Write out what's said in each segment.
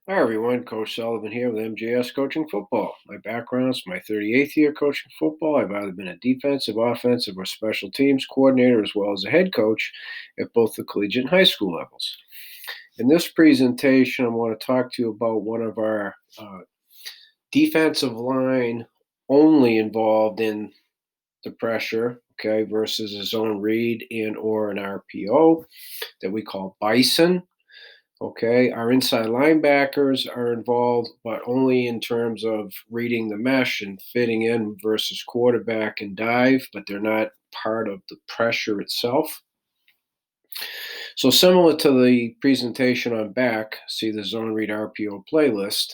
Hi everyone, Coach Sullivan here with MJS Coaching Football. My background is my 38th year coaching football. I've either been a defensive, offensive, or special teams coordinator as well as a head coach at both the collegiate and high school levels. In this presentation, I want to talk to you about one of our defensive line only involved in the pressure, okay, versus a zone read and or an RPO that we call Bison. Okay, our inside linebackers are involved, but only in terms of reading the mesh and fitting in versus quarterback and dive, but they're not part of the pressure itself. So, similar to the presentation on back, see the zone read RPO playlist,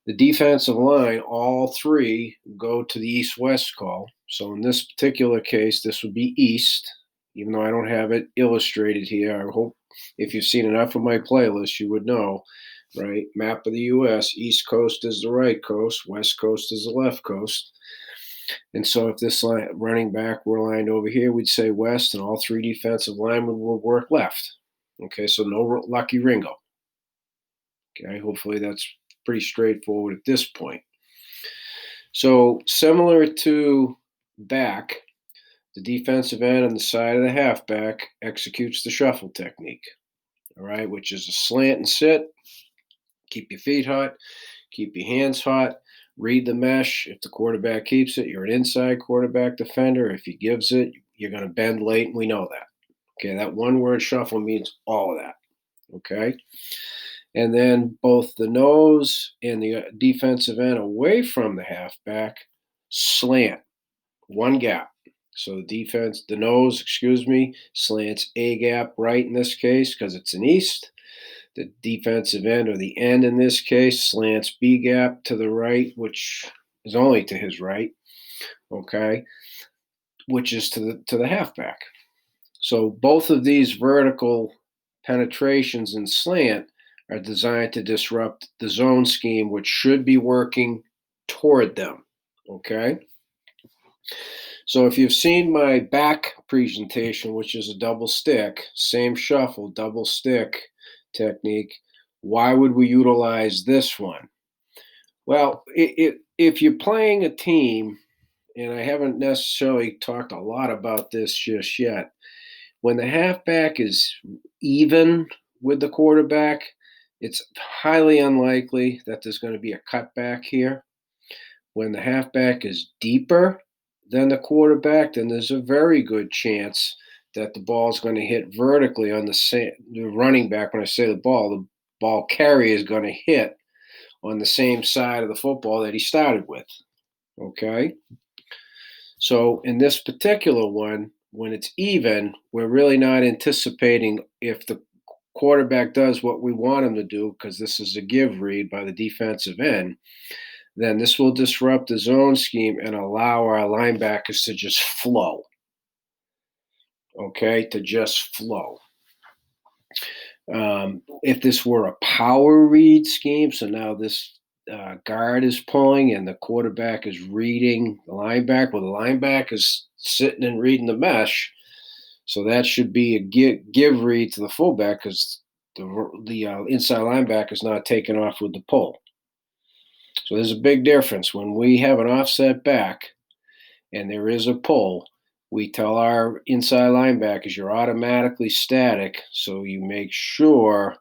the defensive line, all three go to the east west call. So, in this particular case, this would be east, even though I don't have it illustrated here. I hope if you've seen enough of my playlist, you would know, right? Map of the U.S., East Coast is the right coast, West Coast is the left coast. And so if this running back were lined over here, we'd say west, and all three defensive linemen will work left. Okay, so no Lucky Ringo. Okay, hopefully that's pretty straightforward at this point. So similar to back, the defensive end on the side of the halfback executes the shuffle technique, all right, which is a slant and sit. Keep your feet hot, keep your hands hot, read the mesh. If the quarterback keeps it, you're an inside quarterback defender. If he gives it, you're going to bend late, and we know that. Okay, that one word shuffle means all of that. Okay. And then both the nose and the defensive end away from the halfback slant, one gap. So the nose, slants a gap right in this case because it's an east. The defensive end, or the end in this case, slants B gap to the right, which is only to his right, okay, which is to the halfback. So both of these vertical penetrations and slant are designed to disrupt the zone scheme, which should be working toward them, okay? So if you've seen my back presentation, which is a double stick, same shuffle, double stick technique, why would we utilize this one? Well, if you're playing a team, and I haven't necessarily talked a lot about this just yet, when the halfback is even with the quarterback, it's highly unlikely that there's going to be a cutback here. When the halfback is deeper than the quarterback, then there's a very good chance that the ball is going to hit vertically on the running back. When I say the ball carrier is going to hit on the same side of the football that he started with. Okay? So in this particular one, when it's even, we're really not anticipating if the quarterback does what we want him to do, because this is a give read by the defensive end, then this will disrupt the zone scheme and allow our linebackers to just flow. Okay, to just flow. If this were a power read scheme, so now this guard is pulling and the quarterback is reading the linebacker, well, the linebacker is sitting and reading the mesh, so that should be a give read to the fullback because the inside linebacker is not taking off with the pull. So there's a big difference. When we have an offset back and there is a pull, we tell our inside linebackers you're automatically static, so you make sure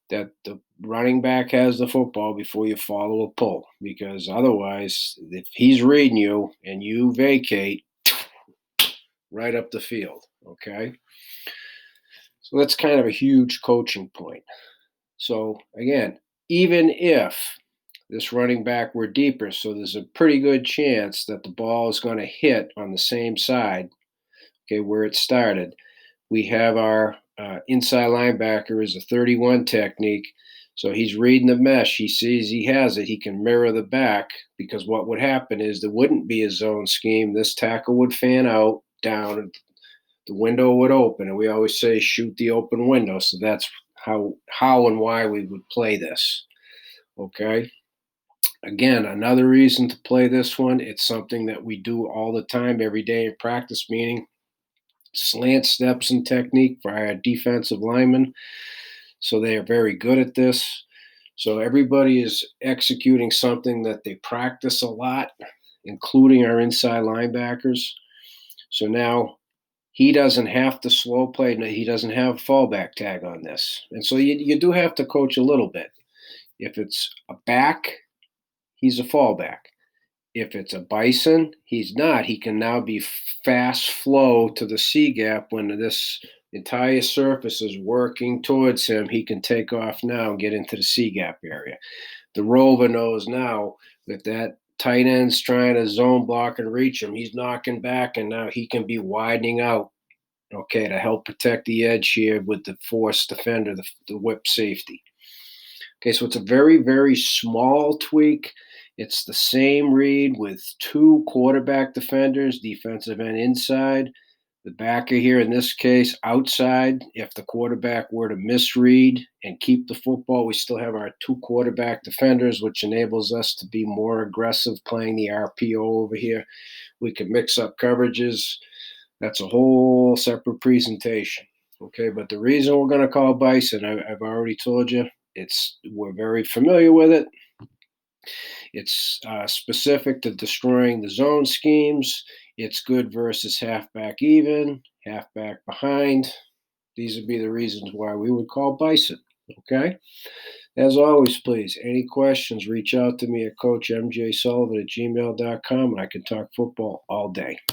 that the running back has the football before you follow a pull, because otherwise, if he's reading you and you vacate, right up the field, okay? So that's kind of a huge coaching point. So again, even if this running back were deeper, so there's a pretty good chance that the ball is going to hit on the same side, okay, where it started. We have our inside linebacker is a 31 technique. So he's reading the mesh. He sees he has it. He can mirror the back, because what would happen is there wouldn't be a zone scheme. This tackle would fan out down, and the window would open. And we always say shoot the open window. So that's how and why we would play this. Okay. Again, another reason to play this one, it's something that we do all the time, every day in practice, meaning slant steps and technique for our defensive linemen. So they are very good at this. So everybody is executing something that they practice a lot, including our inside linebackers. So now he doesn't have to slow play. He doesn't have fallback tag on this. And so you do have to coach a little bit. If it's a back, he's a fallback. If it's a bison, he's not. He can now be fast flow to the C gap when this entire surface is working towards him. He can take off now and get into the C gap area. The rover knows now that that tight end's trying to zone block and reach him. He's knocking back, and now he can be widening out, okay, to help protect the edge here with the force defender, the whip safety. Okay, so it's a very, very small tweak. It's the same read with two quarterback defenders, defensive end inside. The backer here, in this case, outside. If the quarterback were to misread and keep the football, we still have our two quarterback defenders, which enables us to be more aggressive playing the RPO over here. We can mix up coverages. That's a whole separate presentation. Okay, but the reason we're going to call bison, I've already told you, we're very familiar with it. It's specific to destroying the zone schemes. It's good versus halfback even, halfback behind. These would be the reasons why we would call bison. Okay. As always, please, any questions, reach out to me at coachmjsullivan@gmail.com, and I can talk football all day.